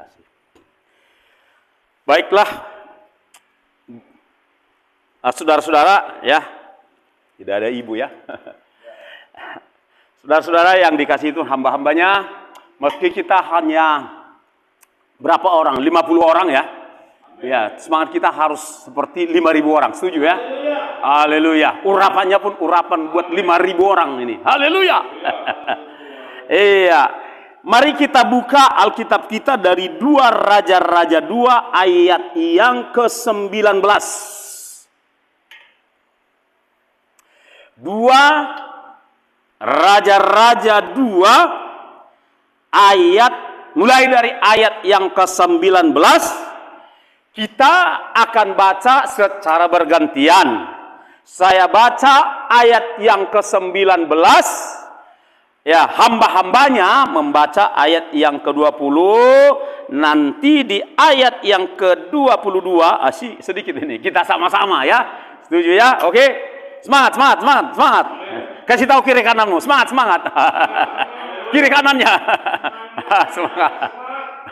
kasih. Baiklah, saudara-saudara ya, tidak ada ibu ya. Saudara-saudara yang dikasih itu hamba-hambanya, meski kita hanya berapa orang? 50 orang ya. Ya, semangat kita harus seperti 5.000 orang. Setuju ya? Haleluya. Urapannya pun urapan buat 5.000 orang ini. Haleluya. Iya. Mari kita buka Alkitab kita dari 2 Raja-Raja 2 ayat yang ke-19. 2 Raja-Raja 2 ayat, mulai dari ayat yang ke-19. Kita akan baca secara bergantian. Saya baca ayat yang ke-19. Ya, hamba-hambanya membaca ayat yang ke-20. Nanti di ayat yang ke-22, sedikit ini. Kita sama-sama ya. Setuju ya? Oke. Semangat, semangat, semangat, semangat. Kasih tahu kiri kananmu. Semangat, semangat. Kiri kanannya. Semangat.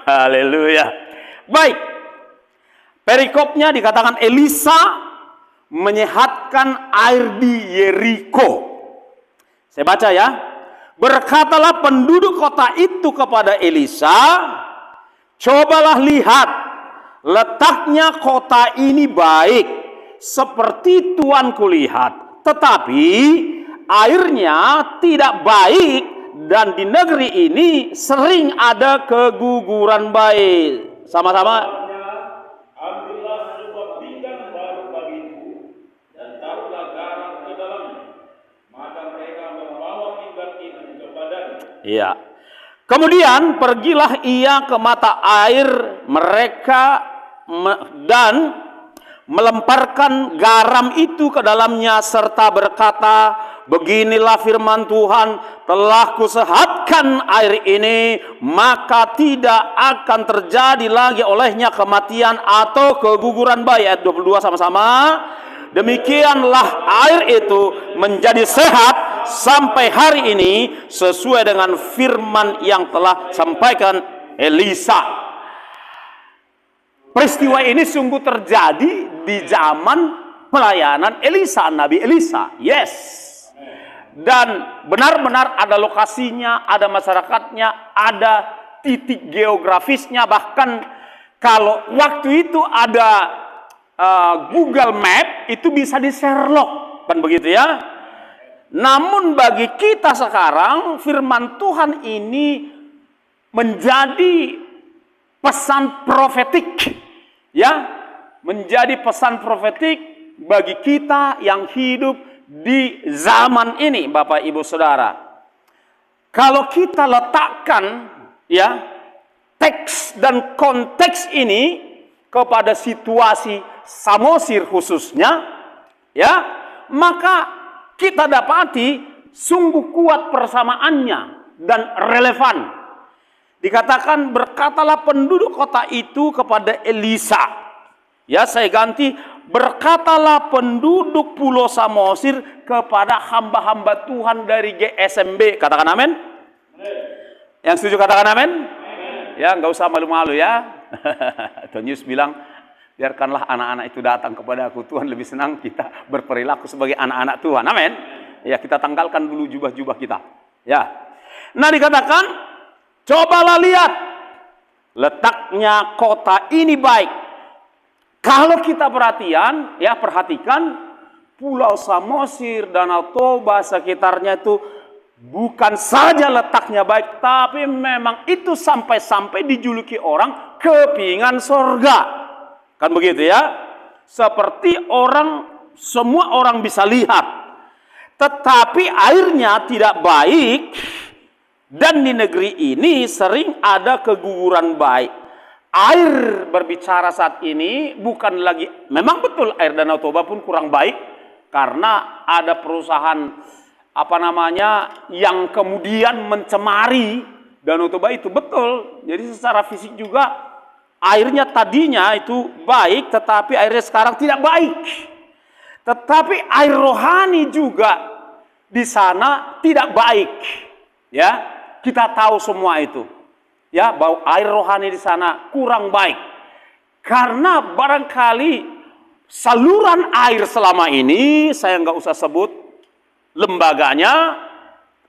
Haleluya. Baik. Perikopnya dikatakan Elisa menyehatkan air di Yeriko. Saya baca ya. Berkatalah penduduk kota itu kepada Elisa, cobalah lihat, letaknya kota ini baik, seperti tuanku lihat. Tetapi airnya tidak baik, dan di negeri ini sering ada keguguran baik. Sama-sama. Iya. Kemudian pergilah ia ke mata air mereka dan melemparkan garam itu ke dalamnya serta berkata, beginilah firman Tuhan, telah kusehatkan air ini, maka tidak akan terjadi lagi olehnya kematian atau keguguran bayi. Ayat 22 sama-sama. Demikianlah air itu menjadi sehat sampai hari ini sesuai dengan firman yang telah sampaikan Elisa. Peristiwa ini sungguh terjadi di zaman pelayanan Elisa, Nabi Elisa. Yes. Dan benar-benar ada lokasinya, ada masyarakatnya, ada titik geografisnya. Bahkan kalau waktu itu ada Google Map, itu bisa di-Sherlock, kan begitu ya. Namun bagi kita sekarang, firman Tuhan ini menjadi pesan profetik, ya, menjadi pesan profetik bagi kita yang hidup di zaman ini, Bapak Ibu Saudara. Kalau kita letakkan, ya, teks dan konteks ini kepada situasi Samosir khususnya, ya, maka kita dapati sungguh kuat persamaannya dan relevan. Dikatakan berkatalah penduduk kota itu kepada Elisa. Ya, saya ganti, berkatalah penduduk Pulau Samosir kepada hamba-hamba Tuhan dari GSMB. Katakan amin. Yang setuju katakan amin. Ya, nggak usah malu-malu ya. Tonyus bilang, biarkanlah anak-anak itu datang kepada aku. Tuhan lebih senang kita berperilaku sebagai anak-anak Tuhan. Amin. Ya, kita tanggalkan dulu jubah-jubah kita. Ya. Nah, dikatakan, cobalah lihat, letaknya kota ini baik. Kalau kita perhatikan Pulau Samosir, Danau Toba, sekitarnya itu bukan saja letaknya baik, tapi memang itu sampai-sampai dijuluki orang kepingan sorga. Kan begitu ya? Seperti semua orang bisa lihat. Tetapi airnya tidak baik, dan di negeri ini sering ada keguguran baik. Air berbicara saat ini bukan lagi, memang betul air Danau Toba pun kurang baik, karena ada perusahaan yang kemudian mencemari Danau Toba itu, betul. Jadi secara fisik juga airnya tadinya itu baik, tetapi airnya sekarang tidak baik. Tetapi air rohani juga di sana tidak baik. Ya, kita tahu semua itu. ya, bau air rohani di sana kurang baik. Karena barangkali saluran air selama ini, saya nggak usah sebut lembaganya,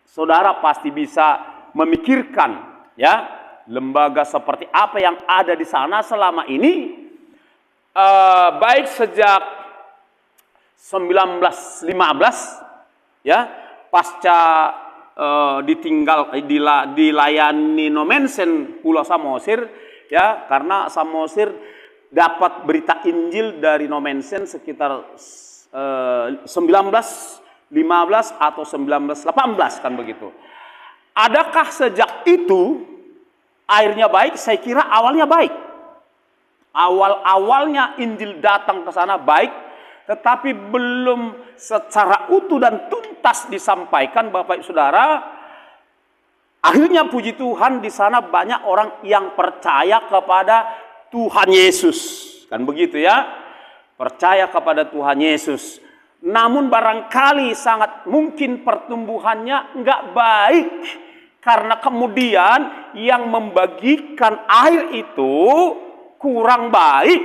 saudara pasti bisa memikirkan, ya, lembaga seperti apa yang ada di sana selama ini, baik sejak 1915, ya, pasca dilayani Nommensen Pulau Samosir, ya, karena Samosir dapat berita Injil dari Nommensen sekitar 1915 atau 1918, kan begitu. Adakah sejak itu airnya baik? Saya kira awalnya baik. Awal-awalnya Injil datang ke sana baik, tetapi belum secara utuh dan tuntas disampaikan, Bapak Ibu Saudara. Akhirnya puji Tuhan di sana banyak orang yang percaya kepada Tuhan Yesus, kan begitu ya? Percaya kepada Tuhan Yesus. Namun barangkali sangat mungkin pertumbuhannya enggak baik, karena kemudian yang membagikan air itu kurang baik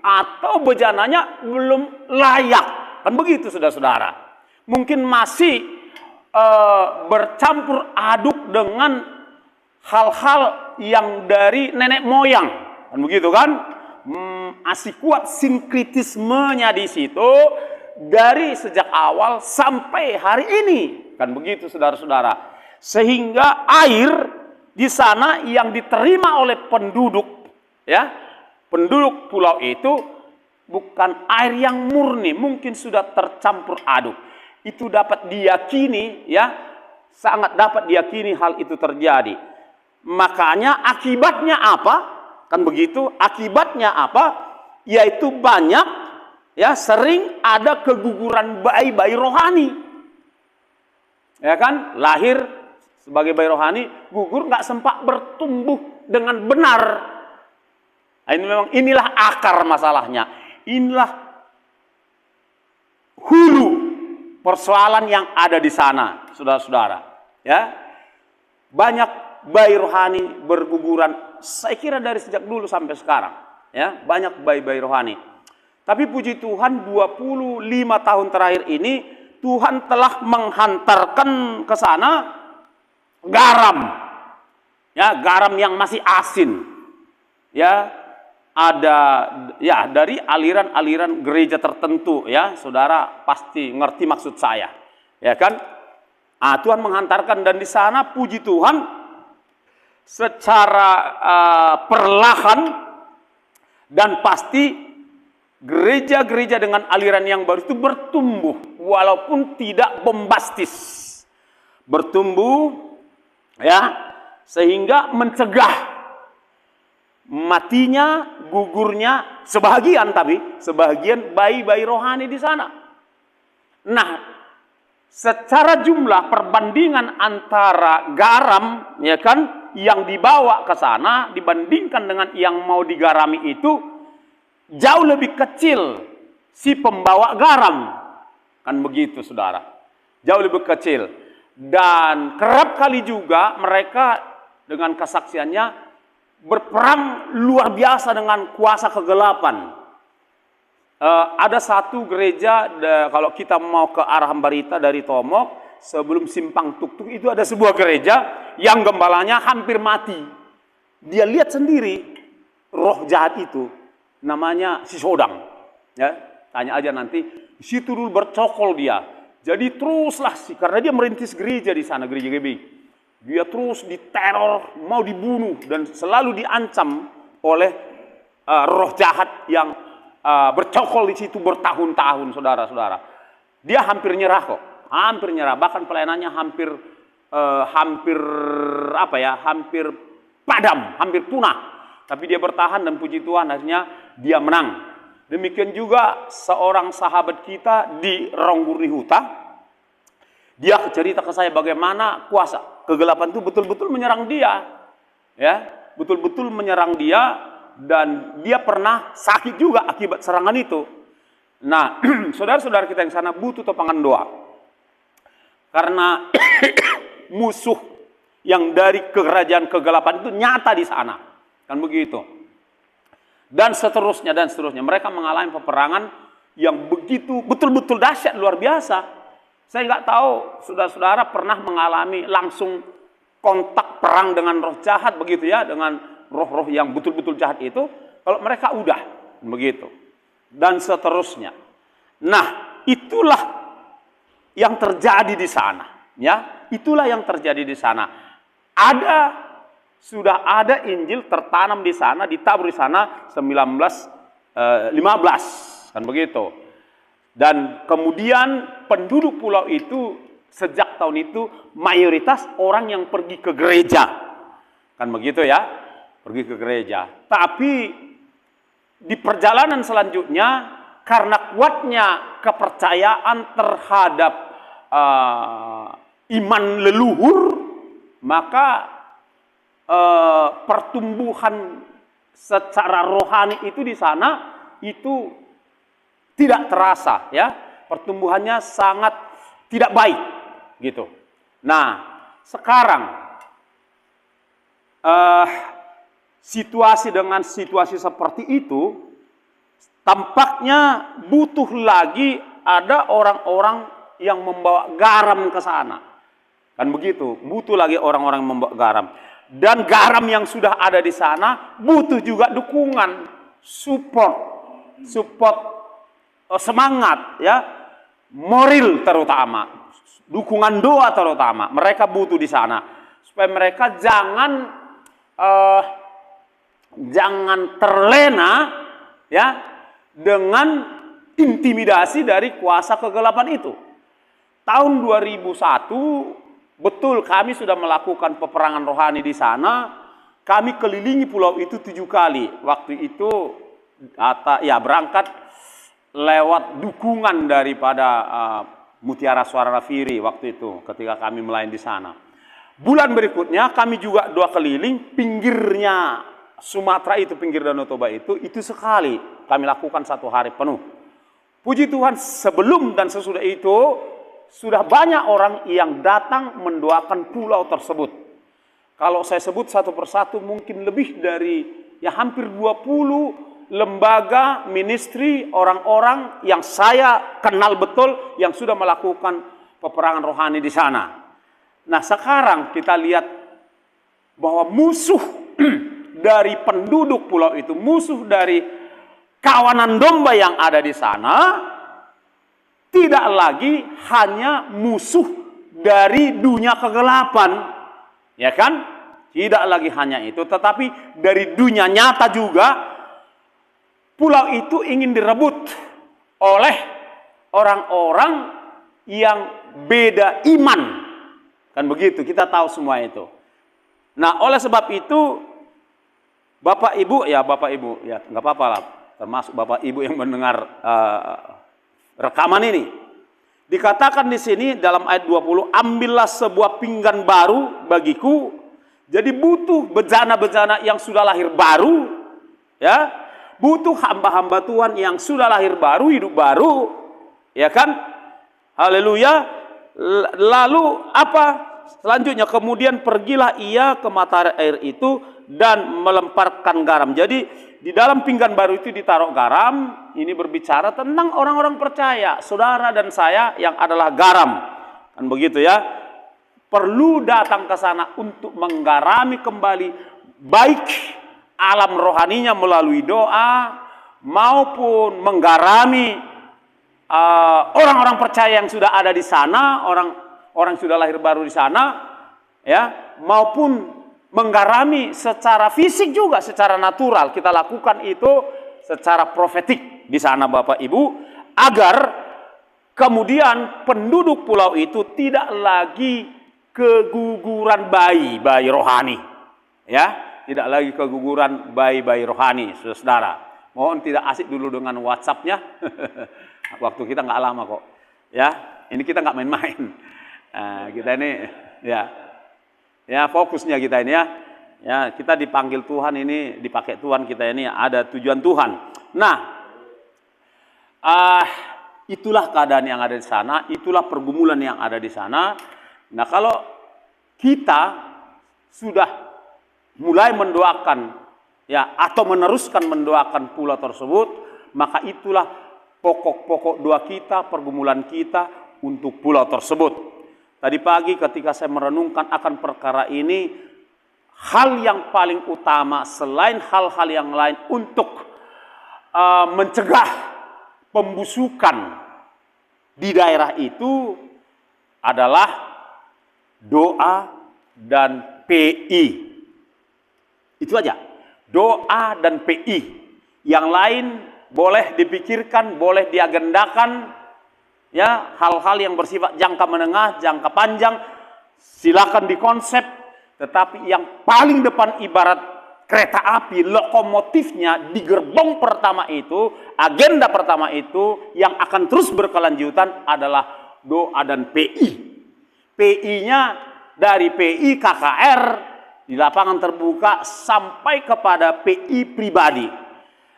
atau bejananya belum layak, kan begitu saudara-saudara. Mungkin masih bercampur aduk dengan hal-hal yang dari nenek moyang, kan begitu kan? Masih kuat sinkritismenya di situ dari sejak awal sampai hari ini, kan begitu saudara-saudara. Sehingga air di sana yang diterima oleh penduduk, ya, penduduk pulau itu bukan air yang murni, mungkin sudah tercampur aduk. Itu dapat diyakini, ya, sangat dapat diyakini hal itu terjadi. Makanya akibatnya apa? Kan begitu, akibatnya apa? Yaitu banyak, ya, sering ada keguguran bayi-bayi rohani. Ya kan? Lahir sebagai bayi rohani, gugur, nggak sempat bertumbuh dengan benar. Ini memang inilah akar masalahnya. Inilah hulu persoalan yang ada di sana, saudara-saudara. Ya, banyak bayi rohani berguguran. Saya kira dari sejak dulu sampai sekarang, ya, banyak bayi-bayi rohani. Tapi puji Tuhan 25 tahun terakhir ini Tuhan telah menghantarkan ke sana garam. Ya, garam yang masih asin. Ya, ada, ya, dari aliran-aliran gereja tertentu, ya. Saudara pasti ngerti maksud saya. Ya kan? Tuhan menghantarkan, dan di sana puji Tuhan secara perlahan dan pasti gereja-gereja dengan aliran yang baru itu bertumbuh, walaupun tidak bombastis. Bertumbuh, ya, sehingga mencegah matinya, gugurnya sebagian, tapi sebagian bayi-bayi rohani di sana. Nah, secara jumlah perbandingan antara garam, ya kan, yang dibawa ke sana dibandingkan dengan yang mau digarami itu jauh lebih kecil si pembawa garam, kan begitu saudara, jauh lebih kecil. Dan kerap kali juga mereka dengan kesaksiannya berperang luar biasa dengan kuasa kegelapan. Ada satu gereja, kalau kita mau ke arah Hambarita dari Tomok, sebelum simpang tuk-tuk itu ada sebuah gereja yang gembalanya hampir mati. Dia lihat sendiri roh jahat itu, namanya si Sodang. Ya, tanya aja nanti. Di situ dulu bercokol dia. Jadi teruslah sih, karena dia merintis gereja di sana, gereja GB. Dia terus diteror, mau dibunuh, dan selalu diancam oleh roh jahat yang bercokol di situ bertahun-tahun, saudara-saudara. Dia hampir nyerah kok, hampir nyerah. Bahkan pelayanannya hampir hampir padam, hampir punah. Tapi dia bertahan dan puji Tuhan akhirnya dia menang. Demikian juga seorang sahabat kita di Ronggurni Huta. Dia cerita ke saya bagaimana kuasa kegelapan itu betul-betul menyerang dia. Ya, betul-betul menyerang dia, dan dia pernah sakit juga akibat serangan itu. Nah, saudara-saudara kita yang sana butuh topangan doa. Karena musuh yang dari kerajaan kegelapan itu nyata di sana. Kan begitu. Dan seterusnya, dan seterusnya. Mereka mengalami peperangan yang begitu betul-betul dahsyat, luar biasa. Saya nggak tahu saudara-saudara pernah mengalami langsung kontak perang dengan roh jahat begitu ya, dengan roh-roh yang betul-betul jahat itu. Kalau mereka udah begitu. Dan seterusnya. Nah, itulah yang terjadi di sana, ya. Itulah yang terjadi di sana. Sudah ada Injil tertanam di sana, ditabur di sana 1915, kan begitu. Dan kemudian penduduk pulau itu sejak tahun itu mayoritas orang yang pergi ke gereja, kan begitu ya, pergi ke gereja. Tapi di perjalanan selanjutnya, karena kuatnya kepercayaan terhadap iman leluhur, maka pertumbuhan secara rohani itu di sana itu tidak terasa, ya. Pertumbuhannya sangat tidak baik, gitu. Nah, sekarang situasi dengan situasi seperti itu, tampaknya butuh lagi ada orang-orang yang membawa garam ke sana. Kan begitu, butuh lagi orang-orang yang membawa garam. Dan garam yang sudah ada di sana butuh juga dukungan, support semangat, ya, moral terutama, dukungan doa terutama. Mereka butuh di sana supaya mereka jangan terlena, ya, dengan intimidasi dari kuasa kegelapan itu. Tahun 2001 betul kami sudah melakukan peperangan rohani di sana. Kami kelilingi pulau itu 7 kali. Waktu itu berangkat lewat dukungan daripada Mutiara Suara Nafiri waktu itu ketika kami melayani di sana. Bulan berikutnya kami juga 2 keliling pinggirnya Sumatera itu, pinggir Danau Toba itu sekali kami lakukan 1 hari penuh. Puji Tuhan, sebelum dan sesudah itu sudah banyak orang yang datang mendoakan pulau tersebut. Kalau saya sebut satu persatu mungkin lebih dari hampir 20 lembaga, ministry, orang-orang yang saya kenal betul yang sudah melakukan peperangan rohani di sana. Nah, sekarang kita lihat bahwa musuh dari penduduk pulau itu, musuh dari kawanan domba yang ada di sana, tidak lagi hanya musuh dari dunia kegelapan, ya kan? Tidak lagi hanya itu, tetapi dari dunia nyata juga. Pulau itu ingin direbut oleh orang-orang yang beda iman, kan begitu? Kita tahu semua itu. Nah, oleh sebab itu, Bapak Ibu ya nggak apa-apa lah, termasuk Bapak Ibu yang mendengar rekaman ini. Dikatakan di sini dalam ayat 20, ambillah sebuah pinggan baru bagiku. Jadi butuh bejana-bejana yang sudah lahir baru, ya. Butuh hamba-hamba Tuhan yang sudah lahir baru, hidup baru, ya kan? Haleluya. Lalu apa selanjutnya? Kemudian pergilah ia ke mata air itu dan melemparkan garam. Jadi di dalam pinggan baru itu ditaruh garam. Ini berbicara tentang orang-orang percaya, saudara dan saya yang adalah garam. Kan begitu ya. Perlu datang ke sana untuk menggarami kembali baik alam rohaninya melalui doa maupun menggarami orang-orang percaya yang sudah ada di sana, orang sudah lahir baru di sana, ya, maupun menggarami secara fisik juga, secara natural. Kita lakukan itu secara profetik di sana Bapak Ibu, agar kemudian penduduk pulau itu tidak lagi keguguran bayi rohani, ya, tidak lagi keguguran bayi rohani, saudara. Mohon tidak asik dulu dengan WhatsApp-nya. Waktu kita nggak lama kok, ya. Ini kita nggak main-main. Kita ini, ya fokusnya kita ini, ya kita dipanggil Tuhan ini, dipakai Tuhan kita ini, ada tujuan Tuhan. Nah, itulah keadaan yang ada di sana, itulah pergumulan yang ada di sana. Nah, kalau kita sudah mulai mendoakan ya atau meneruskan mendoakan pulau tersebut, maka itulah pokok-pokok doa kita, pergumulan kita untuk pulau tersebut. Tadi pagi ketika saya merenungkan akan perkara ini, hal yang paling utama selain hal-hal yang lain untuk mencegah pembusukan di daerah itu adalah doa dan PI. Itu aja. Doa dan PI. Yang lain boleh dipikirkan, boleh diagendakan, ya, hal-hal yang bersifat jangka menengah, jangka panjang, silakan dikonsep, tetapi yang paling depan ibarat kereta api, lokomotifnya di gerbong pertama itu, agenda pertama itu yang akan terus berkelanjutan adalah doa dan PI. PI-nya dari PI KKR di lapangan terbuka sampai kepada PI pribadi.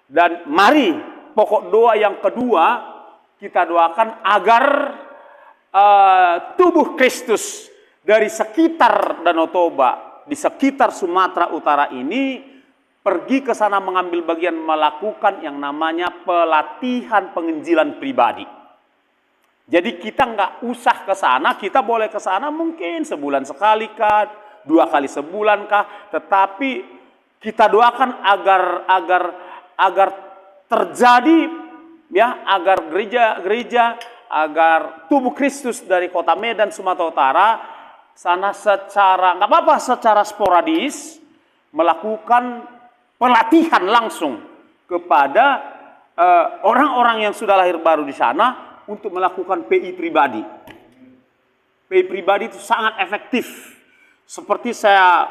Dan mari pokok doa yang kedua kita doakan agar tubuh Kristus dari sekitar Danau Toba, di sekitar Sumatera Utara ini pergi ke sana mengambil bagian melakukan yang namanya pelatihan penginjilan pribadi. Jadi kita nggak usah ke sana, kita boleh ke sana mungkin sebulan sekali kah, 2 kali sebulan kah, tetapi kita doakan agar terjadi ya, agar gereja-gereja, agar tubuh Kristus dari kota Medan Sumatera Utara sana secara nggak apa-apa secara sporadis melakukan pelatihan langsung kepada orang-orang yang sudah lahir baru di sana untuk melakukan PI pribadi. PI pribadi itu sangat efektif. Seperti saya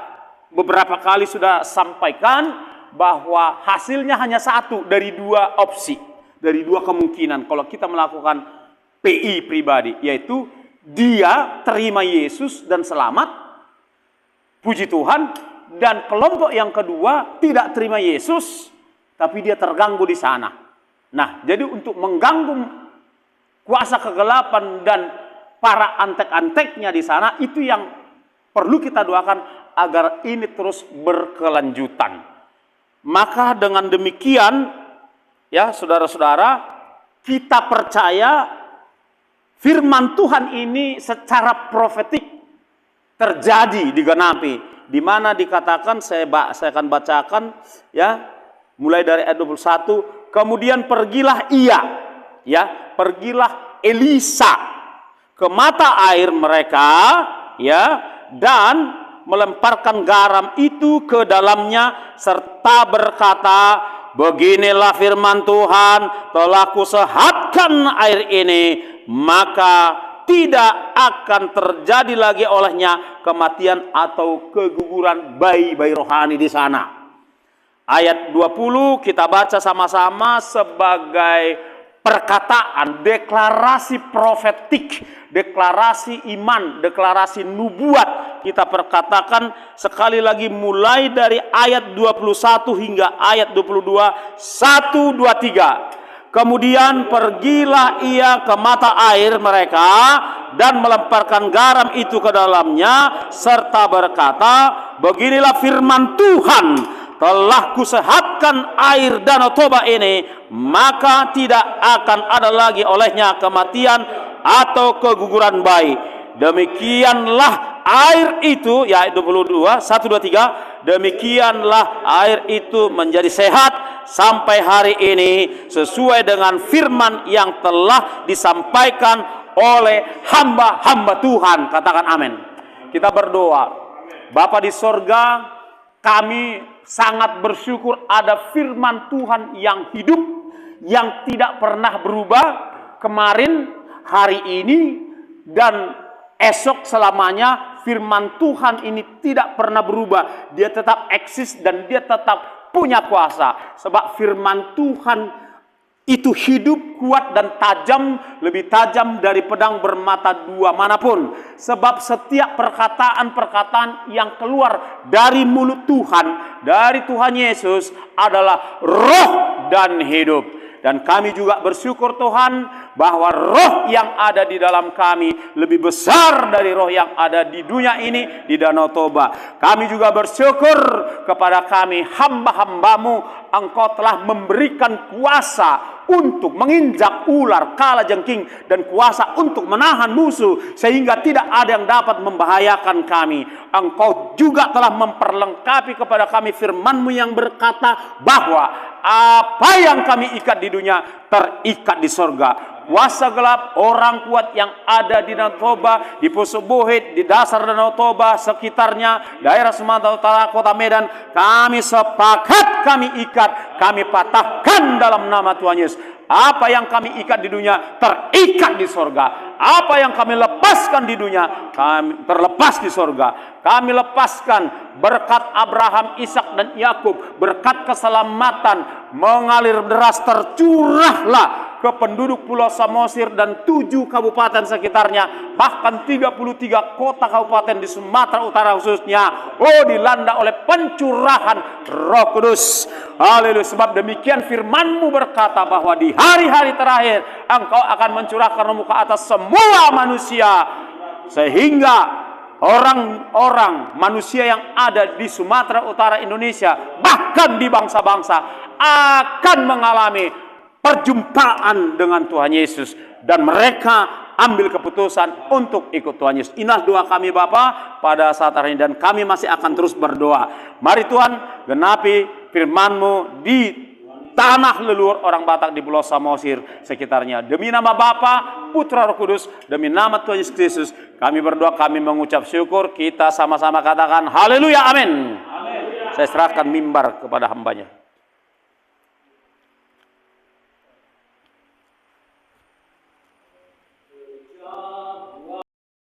beberapa kali sudah sampaikan bahwa hasilnya hanya satu dari 2 opsi, dari 2 kemungkinan kalau kita melakukan PI pribadi, yaitu dia terima Yesus dan selamat, puji Tuhan, dan kelompok yang kedua tidak terima Yesus, tapi dia terganggu di sana. Nah, jadi untuk mengganggu kuasa kegelapan dan para antek-anteknya di sana, itu yang perlu kita doakan agar ini terus berkelanjutan. Maka dengan demikian, ya saudara-saudara, kita percaya firman Tuhan ini secara profetik terjadi, digenapi. Di mana dikatakan, saya akan bacakan ya, mulai dari ayat 21, kemudian pergilah ia, ya, pergilah Elisa ke mata air mereka, ya, dan melemparkan garam itu ke dalamnya serta berkata, beginilah firman Tuhan, telah kusehatkan air ini, maka tidak akan terjadi lagi olehnya kematian atau keguguran bayi-bayi rohani di sana. Ayat 20 kita baca sama-sama sebagai perkataan, deklarasi profetik, deklarasi iman, deklarasi nubuat. Kita perkatakan sekali lagi mulai dari ayat 21 hingga ayat 22, 1, 2, 3. Kemudian pergilah ia ke mata air mereka dan melemparkan garam itu ke dalamnya serta berkata, beginilah firman Tuhan, telah kusehatkan air Danau Toba ini, maka tidak akan ada lagi olehnya kematian atau keguguran bayi. Demikianlah air itu, ya 22, 1, 2, 3, demikianlah air itu menjadi sehat sampai hari ini sesuai dengan firman yang telah disampaikan oleh hamba-hamba Tuhan. Katakan amin. Kita berdoa. Bapa di sorga, kami sangat bersyukur ada firman Tuhan yang hidup, yang tidak pernah berubah kemarin, hari ini, dan esok selamanya. Firman Tuhan ini tidak pernah berubah. Dia tetap eksis dan dia tetap punya kuasa. Sebab firman Tuhan itu hidup, kuat dan tajam, lebih tajam dari pedang bermata 2 manapun. Sebab setiap perkataan-perkataan yang keluar dari mulut Tuhan, dari Tuhan Yesus adalah roh dan hidup. Dan kami juga bersyukur Tuhan bahwa roh yang ada di dalam kami lebih besar dari roh yang ada di dunia ini, di Danau Toba. Kami juga bersyukur kepada kami hamba-hambamu, Engkau telah memberikan kuasa untuk menginjak ular, kalajengking, dan kuasa untuk menahan musuh sehingga tidak ada yang dapat membahayakan kami. Engkau juga telah memperlengkapi kepada kami firman-Mu yang berkata bahwa apa yang kami ikat di dunia terikat di sorga. Kuasa gelap, orang kuat yang ada di Danau Toba, di Puso Buhit, di dasar Danau Toba, sekitarnya, daerah Sumatera Utara, Kota Medan, kami sepakat, kami ikat, kami patahkan dalam nama Tuhan Yesus. Apa yang kami ikat di dunia terikat di sorga. Apa yang kami lepaskan di dunia kami terlepas di sorga. Kami lepaskan berkat Abraham, Ishak, dan Yakub, berkat keselamatan mengalir deras, tercurahlah ke penduduk Pulau Samosir dan 7 kabupaten sekitarnya, bahkan 33 kota kabupaten di Sumatera Utara khususnya, dilanda oleh pencurahan Roh Kudus. Haleluya. Sebab demikian firman-Mu berkata bahwa di hari-hari terakhir Engkau akan mencurahkan roh-Mu ke atas semua manusia, sehingga orang-orang manusia yang ada di Sumatera Utara Indonesia, bahkan di bangsa-bangsa, akan mengalami perjumpaan dengan Tuhan Yesus, dan mereka ambil keputusan untuk ikut Tuhan Yesus. Inilah doa kami Bapa pada saat hari ini, dan kami masih akan terus berdoa. Mari Tuhan, genapi firman-Mu di tanah leluhur orang Batak di Pulau Samosir sekitarnya. Demi nama Bapa, Putra, Roh Kudus, demi nama Tuhan Yesus Kristus, kami berdoa, kami mengucap syukur. Kita sama-sama katakan haleluya, amin. Saya serahkan mimbar kepada hambanya.